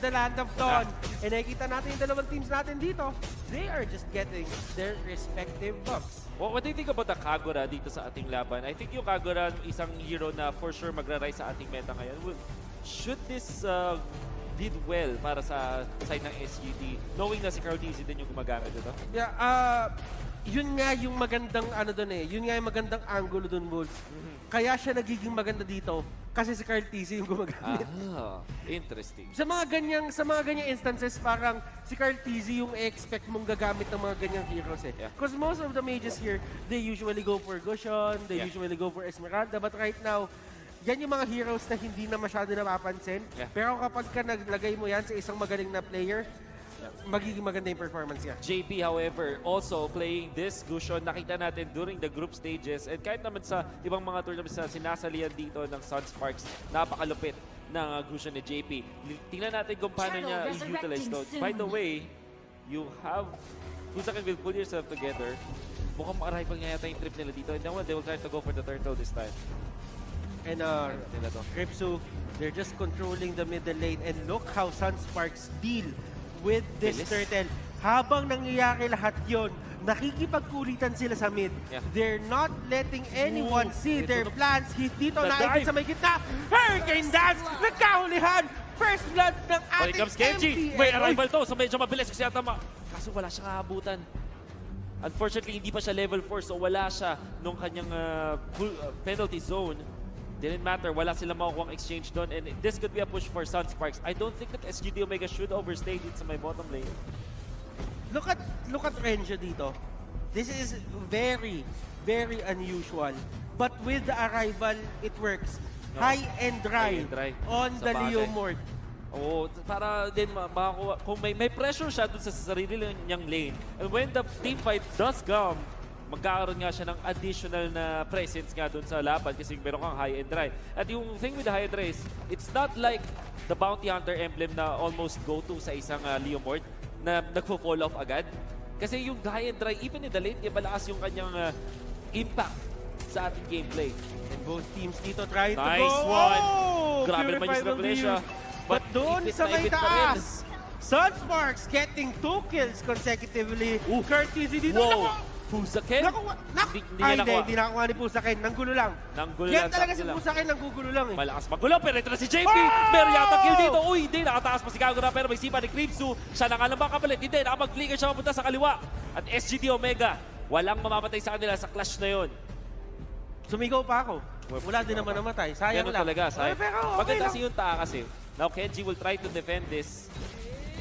the Land of Dawn. And nakikita natin yung dalawang teams natin dito. They are just getting their respective buffs. What do you think about the Kagura dito sa ating laban? I think yung Kagura, isang hero na for sure magra-rise sa ating meta ngayon. Should this did well para sa side ng SGD, knowing na si Carl TZ din yung gumagamit dito? Yeah, yun nga yung magandang ano doon eh. Yun nga yung magandang angulo doon, Wolves. Kaya siya nagiging maganda dito kasi si Carl TZ yung gumagamit. Interesting. Sa mga ganyang instances, parang si Carl TZ yung expect mong gagamit ng mga ganyang heroes eh. Because most of the mages here, they usually go for Gusion, they usually go for Esmeralda, but right now, yan yung mga heroes na hindi na masyado napapansin. Pero kapag ka naglagay mo yan sa isang magaling na player, magiging maganda yung performance niya. JP, however, also playing this Gusion, nakita natin during the group stages and kahit naman sa ibang mga tournaments na sinasalihan dito ng Sunsparks, napakalupit ng Gusion ni JP. Tingnan natin kung paano niya i-utilize to. By the way, you have, kung saan will pull yourself together, mukhang ma-arrival nga yata yung trip nila dito. And then they will try to go for the turtle this time. And Kripsu, they're just controlling the middle lane. And look how Sunsparks deal with this turtle. Habang nangyayari lahat yon, nakikipagkulitan sila sa mid. They're not letting anyone see their plans. Dito naikot sa may gitna. Hurricane Dance! Nagkahulihan! First blood ng ating comes Genji. MP. May arrival to, so medyo mabilis kasi yata kaso wala siyang kahabutan. Unfortunately, hindi pa siya level 4, so wala siya nung kanyang penalty zone. Didn't matter, wala silang makukuha exchange doon, and this could be a push for Sunsparks. I don't think that SGD Omega should overstay dito sa my bottom lane. Look at Renjo dito. This is very, very unusual. But with the arrival, it works. High and dry on the Leo Mort. Oo, para din makakuha, kung may pressure siya dun sa sarili niyang lane, and when the team fight does come, magkakaroon nga siya ng additional na presence nga doon sa laban kasi meron kang high and dry. At yung thing with the high and dry is, it's not like the Bounty Hunter emblem na almost go-to sa isang Leo Mort na nagpo-fall off agad. Kasi yung high and dry, even in the late game, malakas yung kanyang impact sa ating gameplay. And both teams dito trying to go. Nice one! Oh, Grabe naman yung Revelation. But doon sa may taas, Sunsparks getting 2 kills consecutively. Courtesy dito. Pusaken? Hindi nakuha ni Pusaken. Nanggulo lang. Yan talaga si Pusaken, nanggugulo lang eh. Malakas magulo, pero ito na si JP. Meron yata kill dito. Uy, hindi. Nakataas pa si Kagura, pero may sipa ni Kripsu. Siya na nga lang makapalit. Hindi, nakapag-flicker siya mapunta sa kaliwa. At SGD Omega, walang mamamatay sa kanila sa clash na yon. Sumigaw pa ako. Wala din naman namatay. Sayang lang. Talaga, sayang. Pero maganda kasi yung taa kasi. Now, Kenji will try to defend this.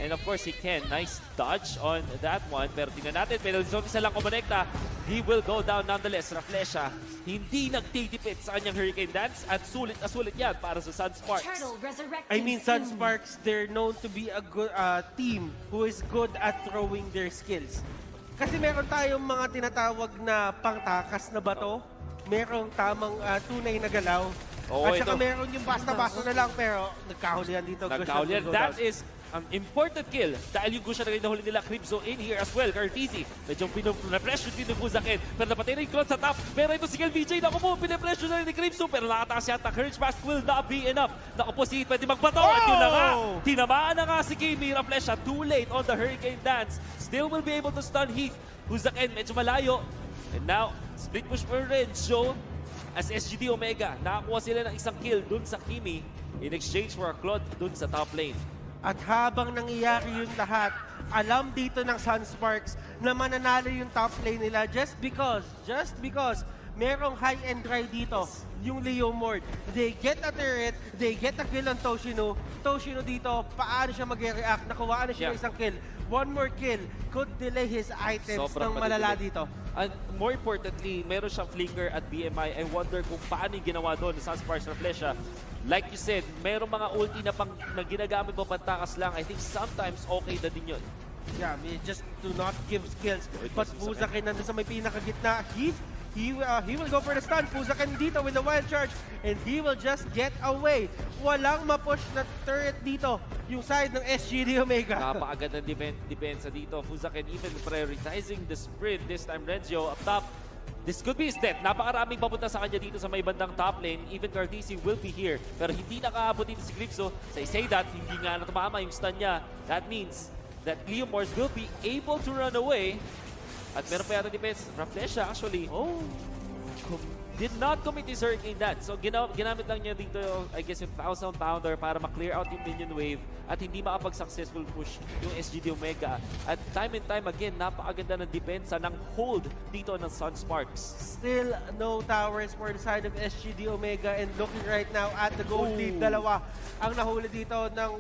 And of course, he can. Nice dodge on that one. Pero tingnan natin, penalty zone, isa lang kumonekta. He will go down nonetheless. Raflesha, hindi nagtitipid sa kanyang Hurricane Dance. At sulit na sulit yan para sa Sunsparks. I mean, Sunsparks, they're known to be a good team who is good at throwing their skills. Kasi meron tayong mga tinatawag na pangtakas na bato. Merong tamang tunay na galaw. At saka meron yung basta-basta na lang pero nagkahulihan dito. Nagkahulihan. That is an important kill dahil yung Gusion na rin nahuli nila. Kripso in here as well. Cartesi, medyo pinapressure din ng Pusaken. Pero napatay na yung clone sa top. Pero ito si KLVJ, naku po, pinapressure na rin ni Kripso. Pero nakatakas yata. Courage Pass will not be enough. Naku po, si pwede magbato. At yun na nga, tinamaan na nga si Kimi. Raflesha, too late on the Hurricane Dance. Still will be able to stun Heat. Pusaken, medyo malayo. And now, split push for Renjo. As SGD Omega, nakakuha sila ng isang kill dun sa Kimi in exchange for a Claude dun sa top lane. At habang nangyayari yun lahat, alam dito ng Sunsparks na mananalo yung top lane nila just because merong high and dry dito, yung Leo Mort. They get a turret, they get a kill on Toshino. Toshino dito, paano siya mag-react? Nakuhaan na siya ng isang kill. One more kill could delay his items ng malala dito. And more importantly, meron siyang flicker at BMI. I wonder kung paano yung ginawa doon sa Sunsparks Raflesha. Like you said, meron mga ulti na ginagamit mo pantakas lang. I think sometimes okay na din yun. Yeah, just do not give skills. But Pusaken nandun sa may pinakagitna. He will go for the stun. Pusaken dito with the wild charge. And he will just get away. Walang ma-push na turret dito. Yung side ng SGD Omega. Napakaganda ng depensa dito. Pusaken even prioritizing the sprint. This time Renjo up top. This could be his death. Napakaraming papunta sa kanya dito sa may bandang top lane. Even Cartesi will be here. Pero hindi nakaabot dito si Gripso. So I say that, hindi nga natumama yung stun niya. That means that Leomord will be able to run away. At meron pa yata defense. Raflesha actually. Did not commit his Hurricane Dance. So ginamit lang niya dito, I guess, yung 1,000 pounder para ma-clear out yung minion wave at hindi makapag-successful push yung SGD Omega. At time and time again, napakaganda ng depensa ng hold dito ng Sunsparks. Still no towers for the side of SGD Omega, and looking right now at the gold lead. Dalawa ang nahuli dito ng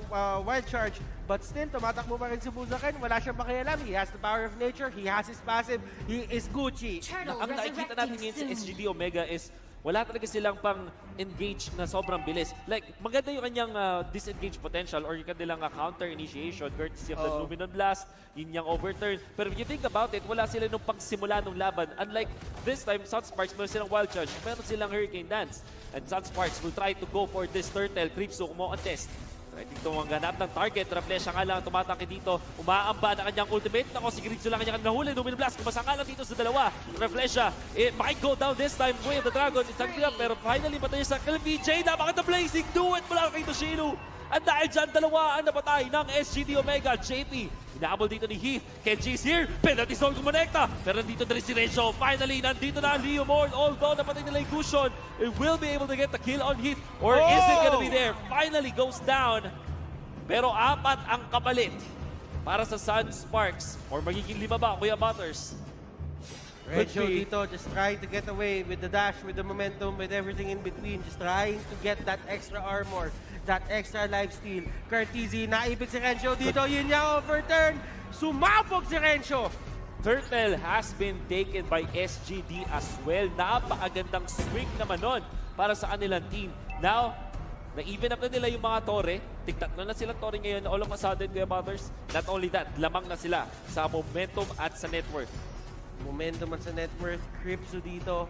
wild charge. But still, tumatakbo pa rin si Buzakan. Wala siyang pakialam. He has the power of nature. He has his passive. He is Gucci. Ang nakikita natin ngayon sa SGD Omega is wala talaga silang pang engage na sobrang bilis. Like, maganda yung kanyang disengage potential or yung kanilang counter initiation courtesy of the Luminon Blast, yun yung overturn. Pero if you think about it, wala sila nung pagsimula ng laban. Unlike this time, Sunsparks, meron silang Wild Charge, meron silang Hurricane Dance. And Sunsparks will try to go for this turtle. Creepso, kumo-contest. Try dito ang ganap ng target. Raflesha nga lang tumatake dito. Umaamba na kanyang ultimate. Nako, si Grigzo lang kanyang nahuli. Lumin Blast. Kumasa nga lang dito sa dalawa. Raflesha, it might go down this time. Way of the Dragon. Isang grab. Pero finally, patay sa kill. VJ, napakita blazing. Do it mula kay Toshino. At dahil dyan, dalawa ang napatay ng SGD Omega. JP, inaabol dito ni Heath. Kenji is here. Penalty zone kumonekta. Pero nandito na rin si Renzo. Finally, nandito na ang Leomord. Although napatay nila yung cushion, it will be able to get the kill on Heath. Or is it gonna be there? Finally goes down. Pero apat ang kapalit para sa Sunsparks. Or magiging 5 ba, Kuya Butters? Renzo dito just trying to get away with the dash, with the momentum, with everything in between. Just trying to get that extra armor, that extra lifesteal. Cartesi, naibig si Renzo dito. Yun yung overturn. Sumabog si Renzo. Turtle has been taken by SGD as well. Napakagandang swing naman nun para sa kanilang team. Now, na-even up na nila yung mga tore. Tigtatlo na silang tore ngayon. All of a sudden, Kuya Butters, not only that, lamang na sila sa momentum at sa network. Momentum at sa net worth. Cripso dito.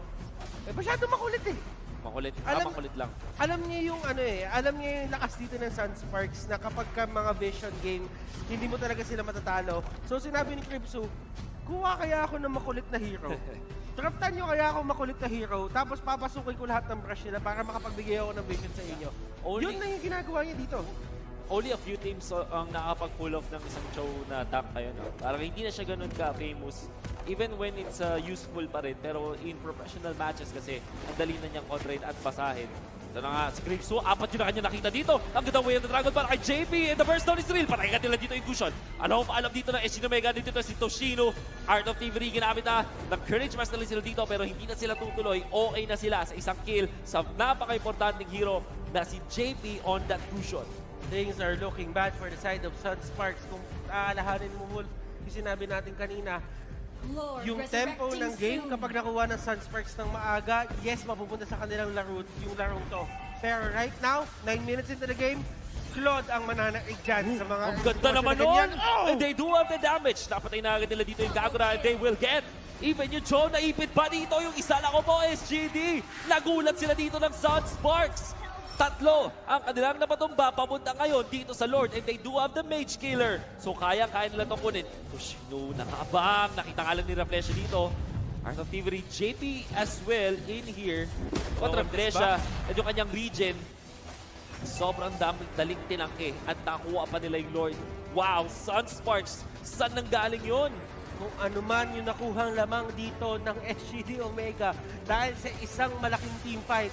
Masyado makulit eh. Makulit. Makulit lang. Alam niyo yung alam niyo yung lakas dito ng Sunsparks na kapag ka mga vision game, hindi mo talaga sila matatalo. So sinabi ni Cripso, kuha kaya ako ng makulit na hero. Draftan nyo kaya ako makulit na hero, tapos papasukin ko lahat ng brush nila para makapagbigay ako ng vision sa inyo. Yun na yung ginagawa niya dito. Only a few teams ang nakapag-pull off ng isang show na tank kayo. No? Parang hindi na siya ganun ka-famous. Even when it's useful pa rin. Pero in professional matches kasi, ang dali na niyang on-raid at basahin. Ito na nga, si Gripso, 4 yun na kanya nakita dito. Ang ganda way of the Dragon para kay JP. And the first down is real. Patay ka nila dito yung cushion. Ano ang paalam dito ng SG Omega? Dito na si Toshino. Art of Thievery, ginamit na. Nag-courage master sila dito pero hindi na sila tutuloy. Okay na sila sa isang kill sa napaka-importanting hero na si JP on that cushion. Things are looking bad for the side of Sunsparks. Kung aalahanin mo, Wolf, yung sinabi natin kanina, yung tempo ng game kapag nakuha ng Sunsparks ng maaga, yes, mapupunta sa kanilang laro yung larong to. Pero right now, 9 minutes into the game, Claude ang mananaig dyan sa mga... Ang ganda naman nun! And they do have the damage. Napatay na agad nila dito yung Kagura and they will get even yung Joe naipit pa dito. Yung isa lang ko po, SGD. Nagulat sila dito ng Sunsparks. 3 ang kanilang napatumba papunta ngayon dito sa Lord and they do have the Mage Killer. So kaya nila itong kunin. Toshino nakaabang. Nakita nga lang ni Raflesha dito. Art of Thievery, JP as well in here. Kontra Raflesha at yung kanyang regen. Sobrang daling tinangke at nakuha pa nila yung Lord. Wow, Sunsparks. Saan nang galing yun? Kung ano man yung nakuhang lamang dito ng SGD Omega dahil sa isang malaking team fight,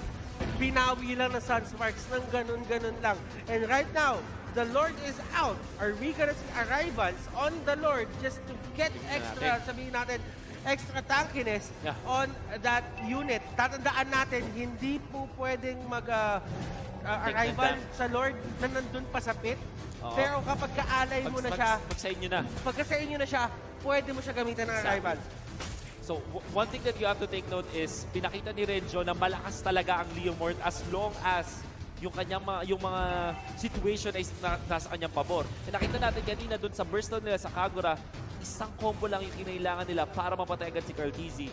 pinawi lang ng Sunsparks ng ganun-ganun lang. And right now, the Lord is out. Are we gonna see arrivals on the Lord just to get extra, sabihin natin, extra tankiness on that unit? Tatandaan natin, hindi po pwedeng mag-arrival sa Lord na nandun pa sa pit. Pero kapag kaalay mo na siya, pagka sa inyo na siya, pwede mo siya gamitan ng arrival. So, one thing that you have to take note is, pinakita ni Renzo na malakas talaga ang Leomord as long as yung mga situation ay nasa kanyang pabor. E nakita natin kanina dun sa burst down nila sa Kagura, isang combo lang yung kinailangan nila para mapatay agad si Cartesi.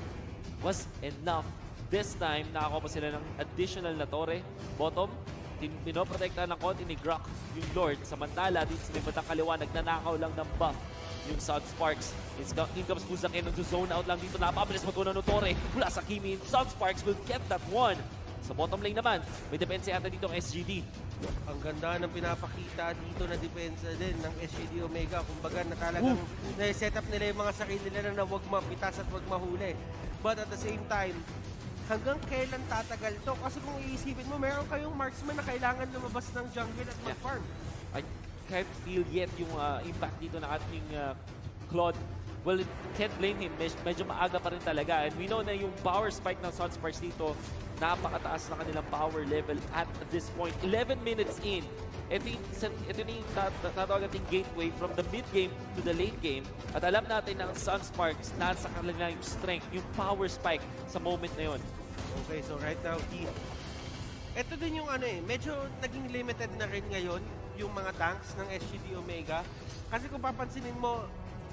Was enough. This time, nakakuha pa sila ng additional na tore. Bottom, pinoprotektahan ng konti ni Grok yung Lord. Samantala, dito sa may batang kaliwa, nagnanakaw lang ng buff yung Sunsparks. In comes Buzakin, nag-zone out lang dito. Napabilis matunan ng Torre mula sa Kimi. Sunsparks will get that one. Sa bottom lane naman, may depensa yata dito ang SGD. Ang ganda ng pinapakita dito na depensa din ng SGD Omega. Kumbaga nakalagang na-set up nila yung mga sarili nila na huwag mapitas at huwag mahuli. But at the same time, hanggang kailan tatagal to? Kasi kung iisipin mo, meron kayong marksman na kailangan lumabas ng jungle at mag-farm. I can't feel yet yung impact dito ng ating Claude. Well, can't blame him. Medyo maaga pa rin talaga. And we know na yung power spike ng Sunsparks dito, napakataas na kanilang power level at this point. 11 minutes in. Ito yung tatawag natin gateway from the mid-game to the late game. At alam natin na ang Sunsparks, nasa kanila yung strength, yung power spike sa moment na yun. Okay, so right now, ito din yung medyo naging limited na rin ngayon yung mga tanks ng SGD Omega. Kasi kung papansinin mo,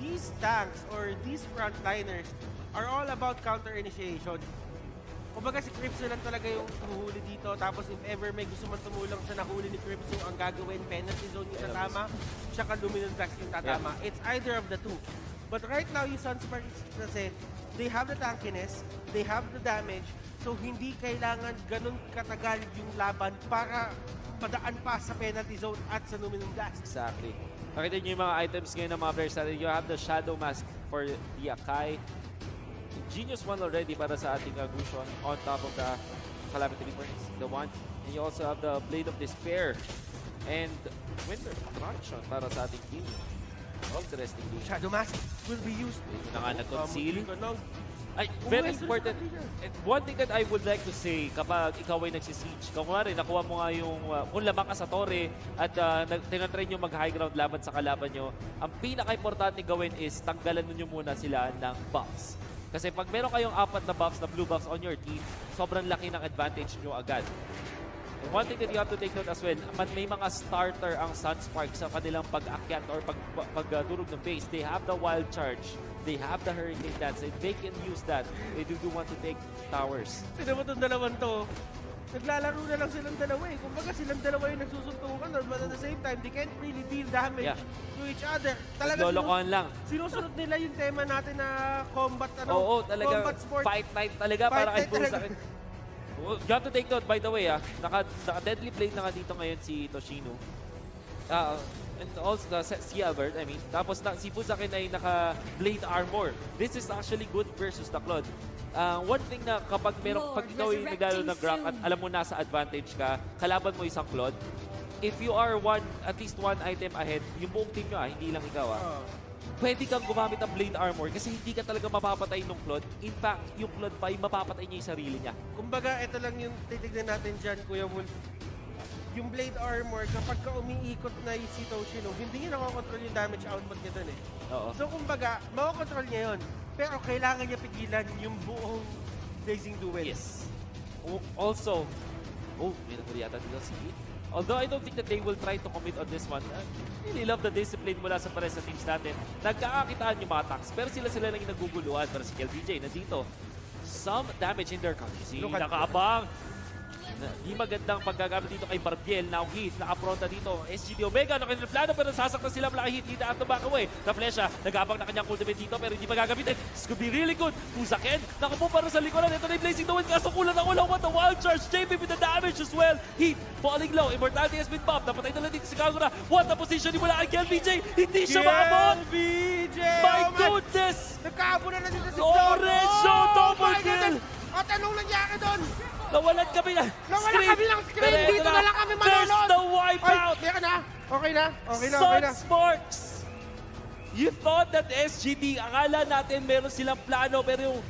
these tanks or these frontliners are all about counter initiation. Kumbaga si Crypso lang talaga yung huhuli dito, tapos if ever may gusto man tumulong sa nahuli ni Crypso, ang gagawin, penalty zone yung tatama, siya ka Luminous Blast yung tatama. Yeah. It's either of the two. But right now, yung Sunsparks kasi, they have the tankiness, they have the damage, so hindi kailangan ganun katagal yung laban para padaan pa sa penalty zone at sa Luminous Blast. Exactly. Nakita niyo yung mga items ngayon ng mga players natin. You have the Shadow Mask for the Akai. Genius one already para sa ating Gushon on top of the Calamity Reapers, the one. And you also have the Blade of Despair and Winter Protection para sa ating team. Interestingly, Shadow Mask will be used. Ito na nga nag-conceal. Ay, very important. And one thing that I would like to say kapag ikaw ay nagsisiege, kung nga rin, nakuha mo nga yung, kung lamang ka sa torre at tinatrain nyo mag-high ground laban sa kalaban nyo, ang pinaka-importante gawin is tanggalan nyo muna sila ng buffs. Kasi pag meron kayong 4 na buffs, na blue buffs on your team, sobrang laki ng advantage nyo agad. And one thing that you have to take note as well, may mga starter ang Sunspark sa kanilang pag-akyat or pagdurog ng base. They have the wild charge, they have the hurricane dance, and they can use that. They do want to take towers. Sino mo itong dalawang to? Naglalaro na lang silang dalawa eh. Kumbaga silang dalawa yung nagsusuntukan, but at the same time, they can't really deal damage to each other. Talaga Lolokohan lang. Sinusunod nila yung tema natin na combat, Oo, talaga, combat sport. Fight night talaga para kay Buzakin. You have to take note, by the way, naka-deadly blade na nga dito ngayon si Toshino. And also si Albert, I mean. Tapos si Buzakin ay naka-blade armor. This is actually good versus the Claude. One thing na pag ikaw ay naglalo ng Grak at alam mo nasa advantage ka, kalaban mo isang Claude, if you are at least one item ahead, yung buong team nyo, hindi lang ikaw pwede kang gumamit ng blade armor kasi hindi ka talaga mapapatay ng Claude. In fact, yung Claude pa, mapapatay niya yung sarili niya. Kumbaga, ito lang yung titignan natin dyan, Kuya Wolf. Yung blade armor, kapag ka umiikot na si Toshino, hindi niya nakokontrol yung damage output niya dun eh. Oo. So kumbaga, makokontrol niya yun. Pero kailangan niya pigilan yung buong Blazing Duel. Yes. Also, may nahuli yata dito si Heat. Although I don't think that they will try to commit on this one. I really love the discipline mula sa pares sa teams natin. Nagkakakitaan yung mga attacks, pero sila lang yung naguguluhan. Pero si KLBJ nandito. Some damage in their country. Si nakaabang. Di magandang paggagamit dito kay Barbiel. Now Heat, naka-fronta dito. SGD Omega, no kanilang plano, pero sasaktan sila mula kay Heat. Heat at the back away. Na Flesha, nag-abang na kanyang ultimate dito, pero hindi magagamitin. This could be really good. Buzakin, nakapo para sa likuran. Ito na yung Blazing Dawn, kaso kulang ang ulang. What the wild charge. JP with the damage as well. Heat, falling low. Immortality has been buffed. Napatay na lang dito si Kagura. What the position ni mula kay KLBJ. Hindi siya maabot. KLBJ! My goodness! Nagkaabo na dito si Lorenzo, double kill! At anong nangyari doon? Nawalan kami ng screen. Dito na lang kami manonood. There's the wipeout. Meron na. Okay na. Sunsparks. You thought that SGD, akala natin meron silang plano, pero yung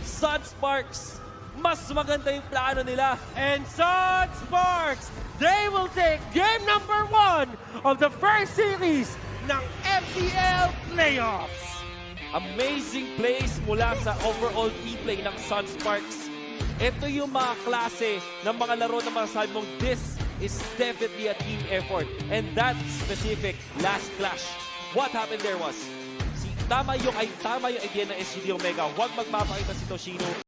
Sunsparks, mas maganda yung plano nila. And Sunsparks, they will take game number 1 of the first series ng FPL Playoffs. Amazing plays mula sa overall team play ng Sunsparks. Ito yung mga klase ng mga laro ng mga side mong this is definitely a team effort. And that specific last clash, what happened there was, tama yung idea ng SGD Omega, huwag magpapakita si Toshino.